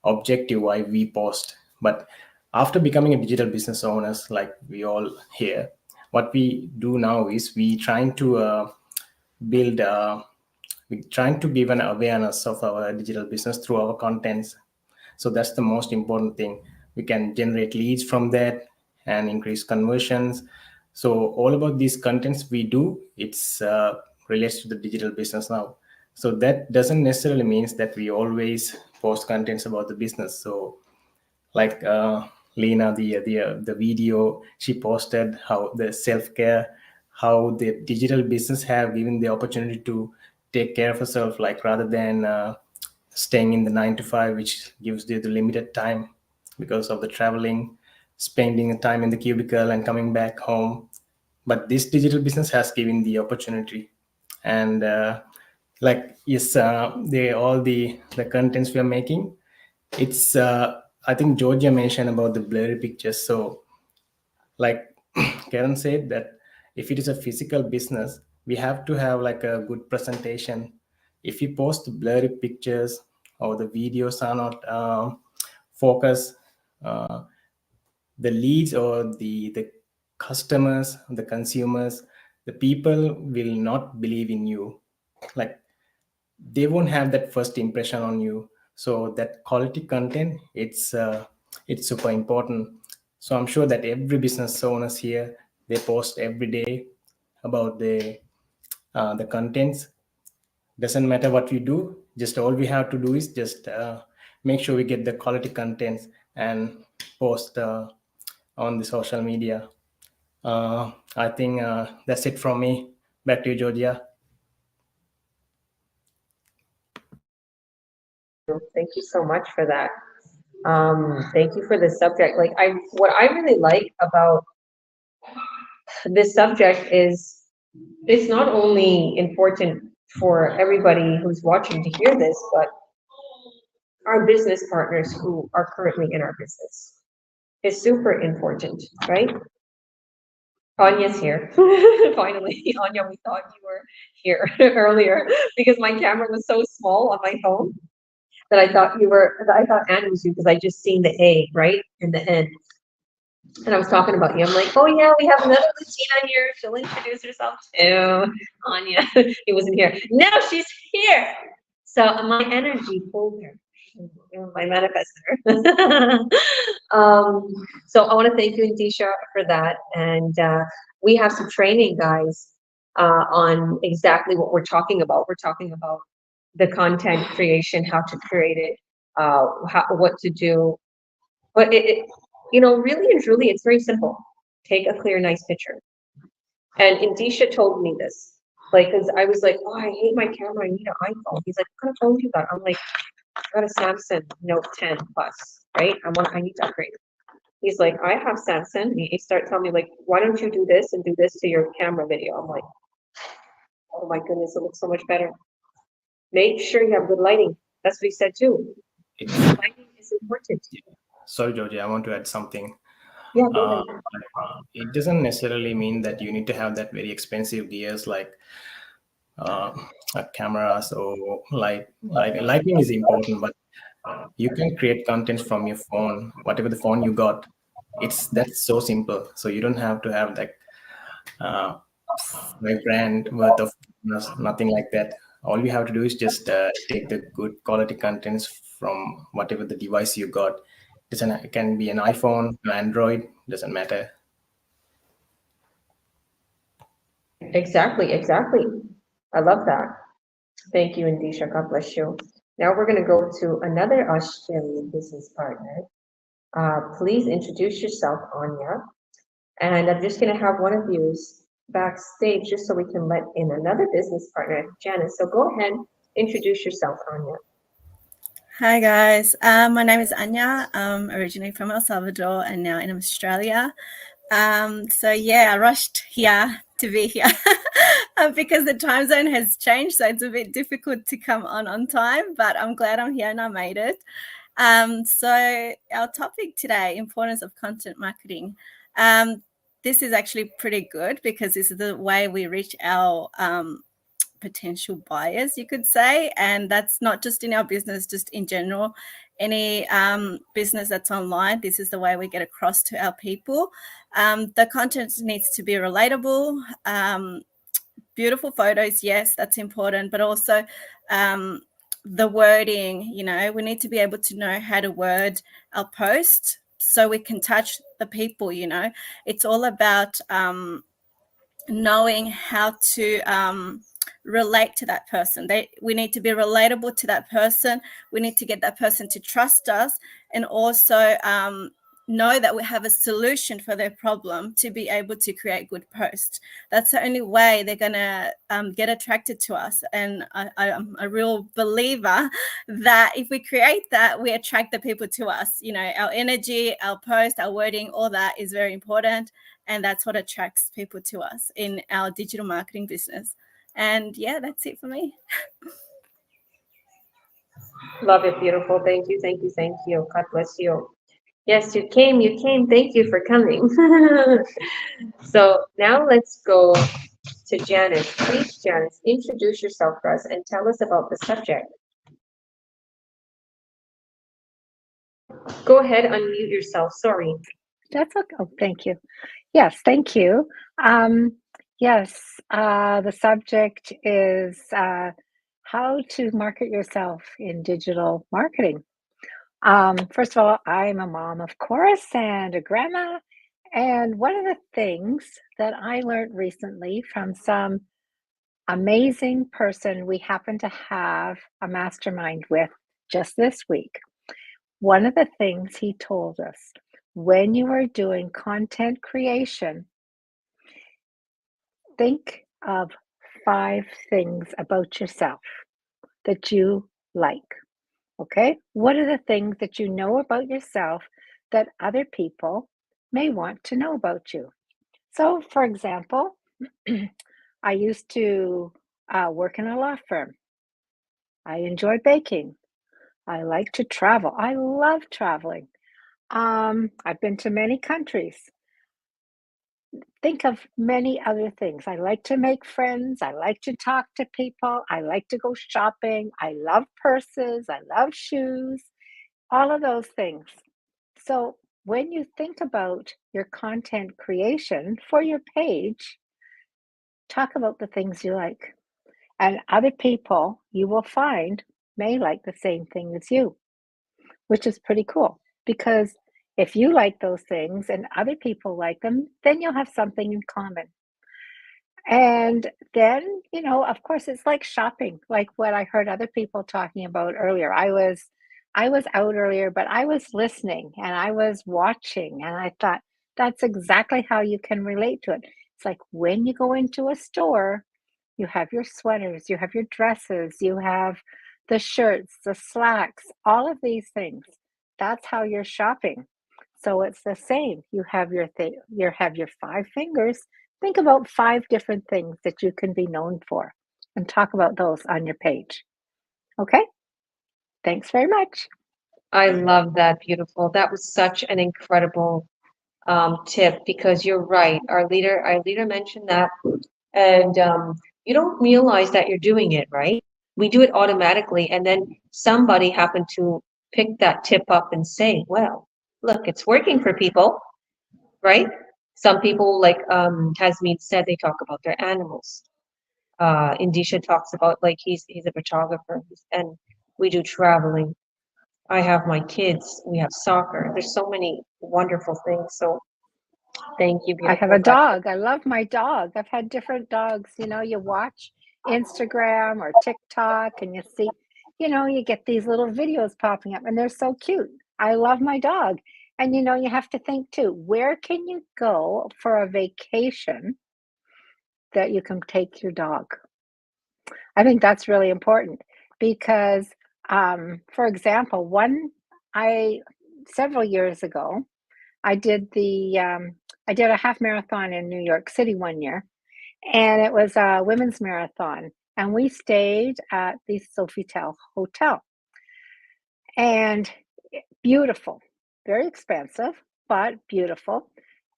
objective why we post. But after becoming a digital business owners, like we all here, what we do now is we trying to build we're trying to give an awareness of our digital business through our contents. So that's the most important thing. We can generate leads from that and increase conversions. So all about these contents we do, it's relates to the digital business now. So that doesn't necessarily means that we always post contents about the business. So like Lena, the video she posted, how the self-care, how the digital business have given the opportunity to take care of herself, like rather than staying in the 9 to 5, which gives you the limited time because of the traveling, spending the time in the cubicle and coming back home. But this digital business has given the opportunity. And like, yes, all the contents we are making, it's I think Georgia mentioned about the blurry pictures. So like Karen said, that if it is a physical business, we have to have like a good presentation. If you post blurry pictures or the videos are not focused, the leads or the customers, the consumers, the people will not believe in you. Like they won't have that first impression on you. So that quality content, it's super important. So I'm sure that every business owners here, they post every day about the contents. Doesn't matter what we do, just all we have to do is just make sure we get the quality contents and post on the social media. I think that's it from me. Back to you, Georgia. Thank you so much for that. Thank you for the subject. Like what I really like about this subject is it's not only important for everybody who's watching to hear this, but our business partners who are currently in our business. is super important, right? Anya's here. Finally, Anya, we thought you were here earlier because my camera was so small on my phone that I thought Anna was you because I just seen the A, right? In the end. And I was talking about you. I'm like, oh yeah, we have another Latina here. She'll introduce herself too. Anya, he wasn't here. Now she's here. So my energy pulled her. I manifested her. So I want to thank you, Indisha, for that. And we have some training, guys, on exactly what we're talking about. We're talking about the content creation, how to create it, what to do. But really and truly, it's very simple. Take a clear, nice picture. And Indisha told me this, like, because I was like, oh, I hate my camera. I need an iPhone. He's like, what kind of phone you got? I'm like, I got a Samsung Note 10 Plus, right? I need to upgrade. He's like, I have Samsung. He started telling me, like, why don't you do this and do this to your camera video? I'm like, oh my goodness, it looks so much better. Make sure you have good lighting. That's what he said too. Lighting is important. Sorry, Georgie, I want to add something. Yeah, go ahead. It doesn't necessarily mean that you need to have that very expensive gears like cameras or lighting is important, but you can create content from your phone, whatever the phone you got. That's so simple. So you don't have to have like my brand worth of cameras, nothing like that. All you have to do is just take the good quality contents from whatever the device you got. It can be an iPhone, an Android, doesn't matter. Exactly. I love that. Thank you, Indisha. God bless you. Now we're going to go to another Australian business partner. Please introduce yourself, Anya. And I'm just going to have one of you backstage just so we can let in another business partner, Janice. So go ahead, introduce yourself, Anya. Hi guys, my name is Anya. I'm originally from El Salvador and now in Australia. So yeah, I rushed here to be here because the time zone has changed, so it's a bit difficult to come on time, but I'm glad I'm here and I made it. So our topic today, importance of content marketing. This is actually pretty good because this is the way we reach our potential buyers, you could say, and that's not just in our business, just in general. Any business that's online, this is the way we get across to our people. The content needs to be relatable, beautiful photos, yes, that's important, but also the wording, we need to be able to know how to word our post so we can touch the people. It's all about knowing how to relate to that person. We need to be relatable to that person. We need to get that person to trust us, and also know that we have a solution for their problem to be able to create good posts. That's the only way they're going to get attracted to us. And I'm a real believer that if we create that, we attract the people to us. Our energy, our post, our wording, all that is very important. And that's what attracts people to us in our digital marketing business. And yeah, that's it for me. Love it. Beautiful. Thank you. God bless you. Yes, you came. Thank you for coming. So now let's go to Janice. Please, Janice, introduce yourself for us and tell us about the subject. Go ahead, unmute yourself. Sorry. That's okay. Oh, thank you. Yes, thank you. Yes, the subject is how to market yourself in digital marketing. First of all, I'm a mom, of course, and a grandma. And one of the things that I learned recently from some amazing person we happen to have a mastermind with just this week, one of the things he told us, when you are doing content creation, think of 5 things about yourself that you like. Okay? What are the things that you know about yourself that other people may want to know about you? So, for example, I used to work in a law firm. I enjoy baking. I like to travel. I love traveling. I've been to many countries. Think of many other things. I like to make friends. I like to talk to people. I like to go shopping. I love purses. I love shoes, all of those things. So when you think about your content creation for your page, talk about the things you like. And other people you will find may like the same thing as you, which is pretty cool. Because if you like those things and other people like them, then you'll have something in common. And then, of course, it's like shopping, like what I heard other people talking about earlier. I was out earlier, but I was listening and I was watching, and I thought that's exactly how you can relate to it. It's like when you go into a store, you have your sweaters, you have your dresses, you have the shirts, the slacks, all of these things. That's how you're shopping. So it's the same. You have your you have your 5 fingers. Think about 5 different things that you can be known for and talk about those on your page. Okay? Thanks very much. I love that. Beautiful. That was such an incredible tip, because you're right. Our leader mentioned that, and you don't realize that you're doing it, right? We do it automatically, and then somebody happened to pick that tip up and say, well, look, it's working for people, right? Some people, like Hasmeet said, they talk about their animals. Indisha talks about, like, he's a photographer, and we do traveling. I have my kids, we have soccer. There's so many wonderful things. So thank you, I have beautiful. a dog. I love my dog. I've had different dogs. You watch Instagram or TikTok and you see, you get these little videos popping up and they're so cute. I love my dog. And you have to think too, where can you go for a vacation that you can take your dog? I think that's really important because, for example, several years ago, I did a half marathon in New York City one year, and it was a women's marathon, and we stayed at the Sofitel Hotel. And beautiful, very expensive, but beautiful.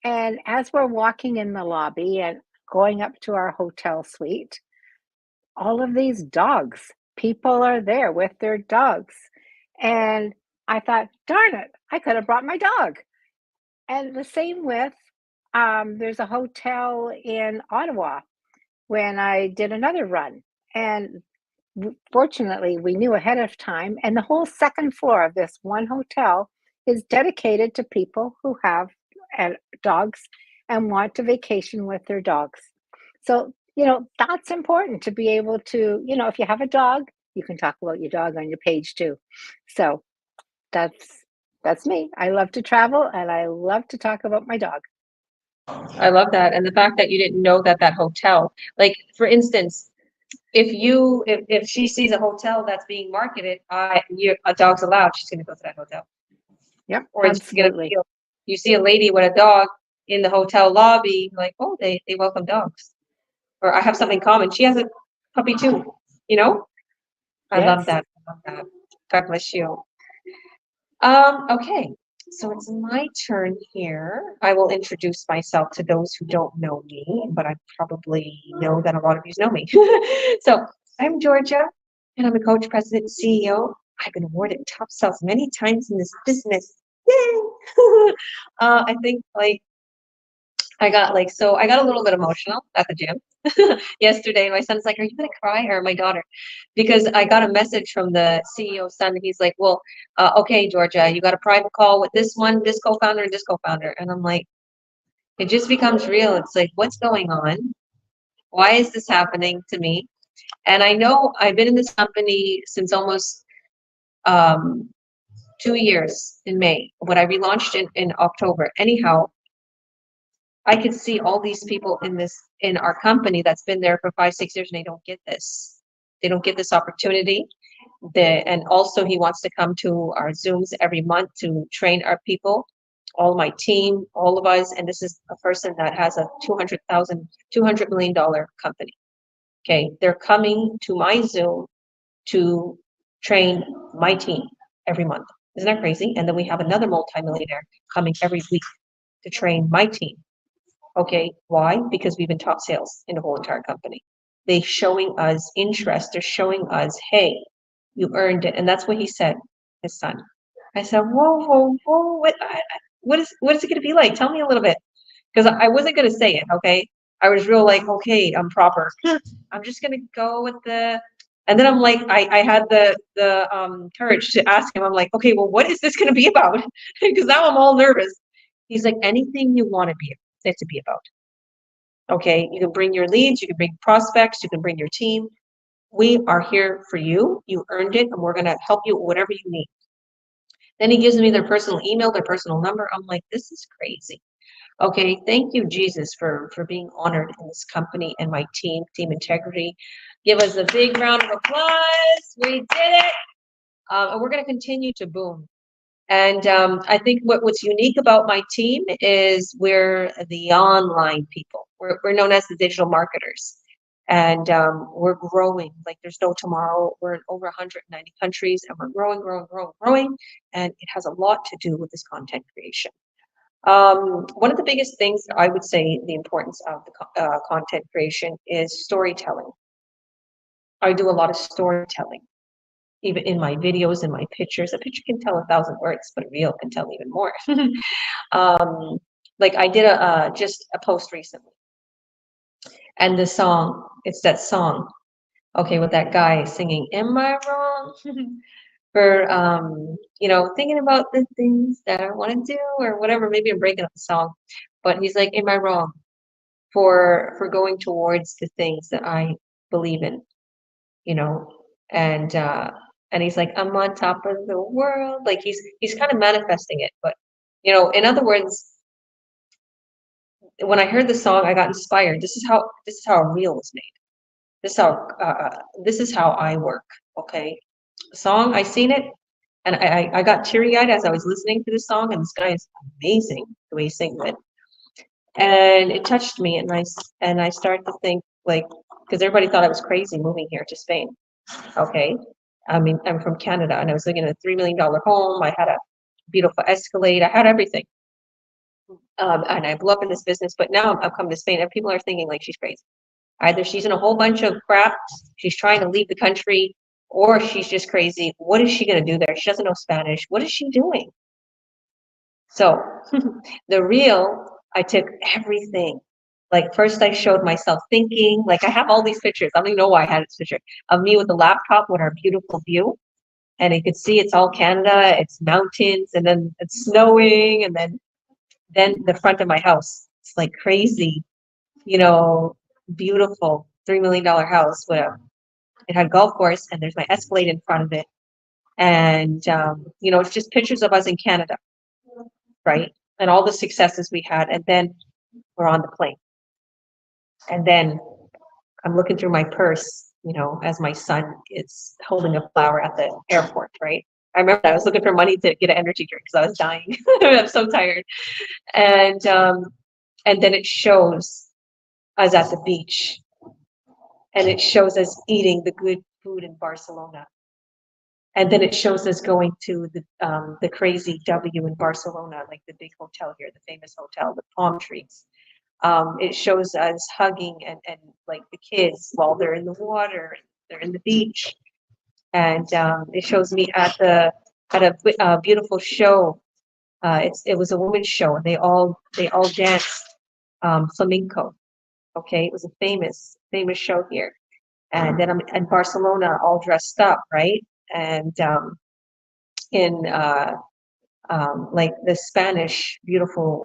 And as we're walking in the lobby and going up to our hotel suite, all of these dogs, people are there with their dogs. And I thought, darn it, I could have brought my dog. And the same with, there's a hotel in Ottawa when I did another run. And fortunately, we knew ahead of time. And the whole second floor of this one hotel is dedicated to people who have dogs and want to vacation with their dogs. So, that's important to be able to, if you have a dog, you can talk about your dog on your page too. So that's me. I love to travel and I love to talk about my dog. I love that. And the fact that you didn't know that hotel, like, for instance, if she sees a hotel that's being marketed, a dog's allowed, she's going to go to that hotel. Yep, Or absolutely. You see a lady with a dog in the hotel lobby, like, oh, they welcome dogs. Or I have something common. She has a puppy too, I love that. God bless you. Okay, so it's my turn here. I will introduce myself to those who don't know me, but I probably know that a lot of you know me. So I'm Georgia, and I'm a coach, president, CEO. I've been awarded top sales many times in this business. Yay! I think I got a little bit emotional at the gym yesterday. My son's like, "Are you gonna cry?" Or my daughter, because I got a message from the CEO's son. He's like, "Well, okay, Georgia, you got a private call with this co-founder, and this co-founder." And I'm like, it just becomes real. It's like, what's going on? Why is this happening to me? And I know I've been in this company since almost 2 years in May, when I relaunched in October. Anyhow, I could see all these people in our company that's been there for 5, 6 years, and they don't get this. They don't get this opportunity. And also he wants to come to our Zooms every month to train our people, all my team, all of us. And this is a person that has a $200 million company. Okay. They're coming to my Zoom to train my team every month. Isn't that crazy? And then we have another multimillionaire coming every week to train my team. Okay, why? Because we've been top sales in the whole entire company. They're showing us interest. They're showing us, hey, you earned it. And that's what he said, his son. I said, whoa, what is it going to be like? Tell me a little bit. Because I wasn't going to say it, okay? I was real like, okay, I'm proper. I'm just going to go with the, and then I'm like, I had the courage to ask him. I'm like, okay, well, what is this going to be about? Because now I'm all nervous. He's like, anything you want to be it to be about. Okay, you can bring your leads, you can bring prospects, you can bring your team. We are here for you. You earned it, and we're going to help you with whatever you need. Then he gives me their personal email, their personal number. I'm like, this is crazy. Okay, thank you, Jesus, for being honored in this company and my team integrity. Give us a big round of applause. We did it. And we're going to continue to boom. And I think what's unique about my team is we're the online people. We're known as the digital marketers. And we're growing like there's no tomorrow. We're in over 190 countries, and we're growing. And it has a lot to do with this content creation. One of the biggest things I would say the importance of the content creation is storytelling. I do a lot of storytelling. Even in my videos and my pictures. A picture can tell 1,000 words, but a reel can tell even more. Like I did just a post recently. And the song, it's that song, okay, with that guy singing, am I wrong? For, thinking about the things that I want to do or whatever. Maybe I'm breaking up the song. But he's like, am I wrong for going towards the things that I believe in, and he's like, I'm on top of the world. Like he's kind of manifesting it. But, in other words, when I heard the song, I got inspired. This is how a reel was made. This is how I work. Okay. The song, I seen it, and I got teary-eyed as I was listening to the song, and this guy is amazing the way he sings it. And it touched me, and I started to think, like, because everybody thought I was crazy moving here to Spain. Okay. I mean, I'm from Canada, and I was living in a $3 million home. I had a beautiful Escalade. I had everything. And I blew up in this business, but now I'm coming to Spain, and people are thinking like she's crazy. Either she's in a whole bunch of crap, she's trying to leave the country, or she's just crazy. What is she going to do there? She doesn't know Spanish. What is she doing? So the reel, I took everything. Like first I showed myself thinking, like I have all these pictures. I don't even know why I had this picture of me with a laptop with our beautiful view. And you could see it's all Canada, it's mountains, and then it's snowing, and then the front of my house. It's like crazy, beautiful $3 million house with it had a golf course, and there's my Escalade in front of it. And it's just pictures of us in Canada, right? And all the successes we had. And then we're on the plane. And then I'm looking through my purse, as my son is holding a flower at the airport, right? I remember I was looking for money to get an energy drink because I was dying. I'm so tired. And then it shows us at the beach. And it shows us eating the good food in Barcelona. And then it shows us going to the crazy W in Barcelona, like the big hotel here, the famous hotel, the palm trees. It shows us hugging and like the kids while they're in the water, they're in the beach. And it shows me at a beautiful show. It was a women's show, and they all danced flamenco. Okay, it was a famous show here. And then I'm in Barcelona all dressed up, right? And in like the Spanish beautiful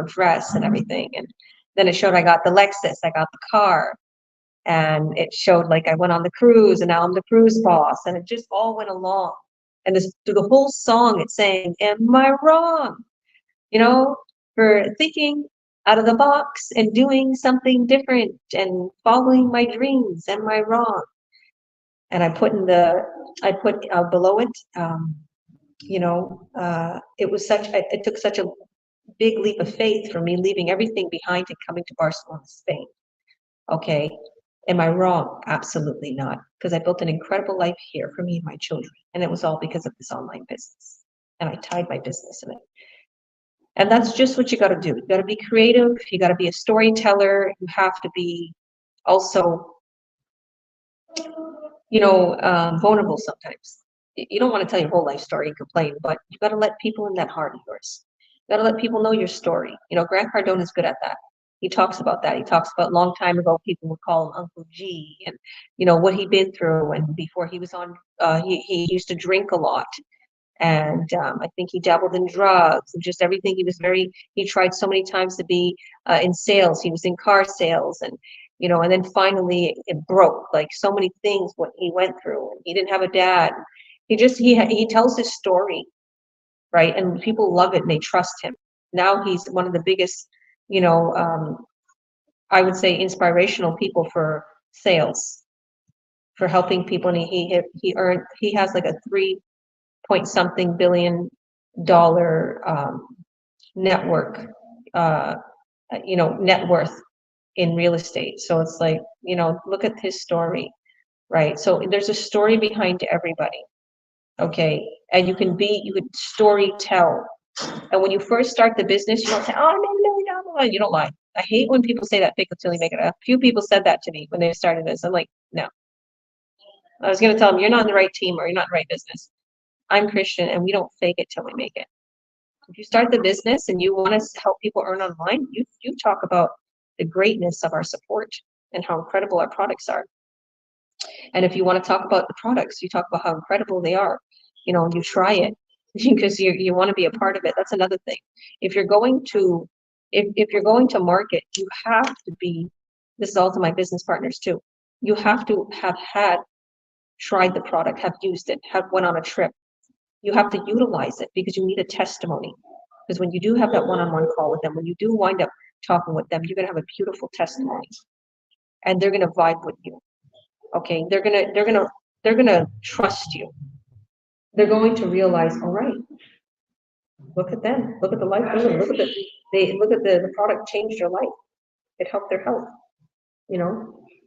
dress and everything. And then it showed I got the Lexus, I got the car, and it showed like I went on the cruise, and now I'm the cruise boss, and it just all went along. And through the whole song, it's saying, "Am I wrong?" For thinking out of the box and doing something different and following my dreams. Am I wrong? And I put below it. It took such a big leap of faith for me, leaving everything behind and coming to Barcelona, Spain. Okay. Am I wrong? Absolutely not. Because I built an incredible life here for me and my children. And it was all because of this online business. And I tied my business in it. And that's just what you got to do. You got to be creative. You got to be a storyteller. You have to be also, vulnerable sometimes. You don't want to tell your whole life story and complain, but you got to let people in that heart of yours. You got to let people know your story. Grant Cardone is good at that. He talks about that. He talks about a long time ago, people would call him Uncle G, and what he'd been through. And before he was on, he used to drink a lot, and I think he dabbled in drugs and just everything. He tried so many times to be in sales. He was in car sales, and and then finally it broke. Like so many things what he went through. He didn't have a dad. He tells his story, right? And people love it and they trust him. Now he's one of the biggest, I would say inspirational people for sales, for helping people. And he has like a 3-point-something billion dollar network, net worth in real estate. So it's like, look at his story, right? So there's a story behind everybody. Okay. And you could story tell. And when you first start the business, you don't say, oh, I made $1 million. You don't lie. I hate when people say that, fake it till you make it. A few people said that to me when they started this. I'm like, no. I was going to tell them, you're not in the right team or you're not in the right business. I'm Christian and we don't fake it till we make it. If you start the business and you want to help people earn online, you talk about the greatness of our support and how incredible our products are. And if you want to talk about the products, you talk about how incredible they are. You try it because you want to be a part of it. That's another thing. If you're going to market, you have to be, this is all to my business partners too. You have to have tried the product, have used it, have went on a trip. You have to utilize it because you need a testimony. Because when you do have that one-on-one call with them, when you do wind up talking with them, you're going to have a beautiful testimony and they're going to vibe with you. Okay. They're going to trust you. They're going to realize, all right, look at them. Look at the life. Look at the product changed their life. It helped their health.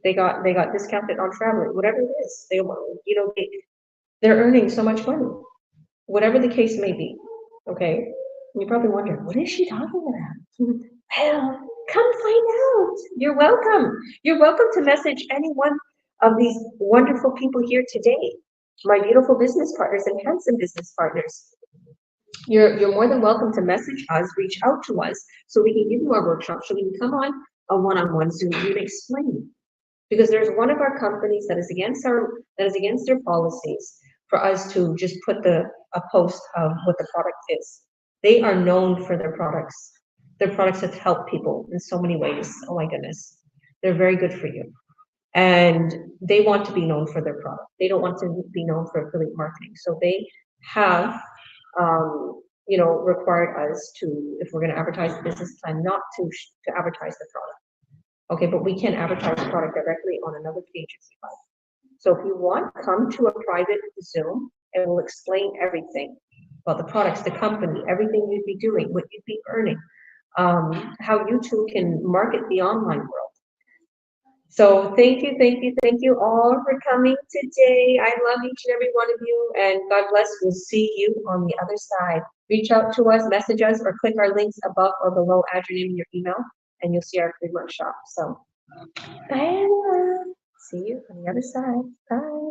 They got discounted on traveling, whatever it is. They're earning so much money, whatever the case may be. Okay. And you're probably wondering, what is she talking about? Well, come find out. You're welcome. You're welcome to message any one of these wonderful people here today. My beautiful business partners and handsome business partners. You're more than welcome to message us, reach out to us, so we can give you our workshop, so we can come on a one-on-one so we can explain. Because there's one of our companies that is against their policies for us to just put a post of what the product is. They are known for their products. Their products have helped people in so many ways. Oh my goodness. They're very good for you. And they want to be known for their product. They don't want to be known for affiliate marketing. So they have, required us to, if we're going to advertise the business plan, not to advertise the product. Okay, but we can advertise the product directly on another page if you like. So if you want, come to a private Zoom and we'll explain everything about the products, the company, everything you'd be doing, what you'd be earning, how you too can market the online world. So thank you all for coming today. I love each and every one of you, and God bless. We'll see you on the other side. Reach out to us, message us, or click our links above or below, add your name and your email, and you'll see our free workshop. So bye everyone. See you on the other side. Bye.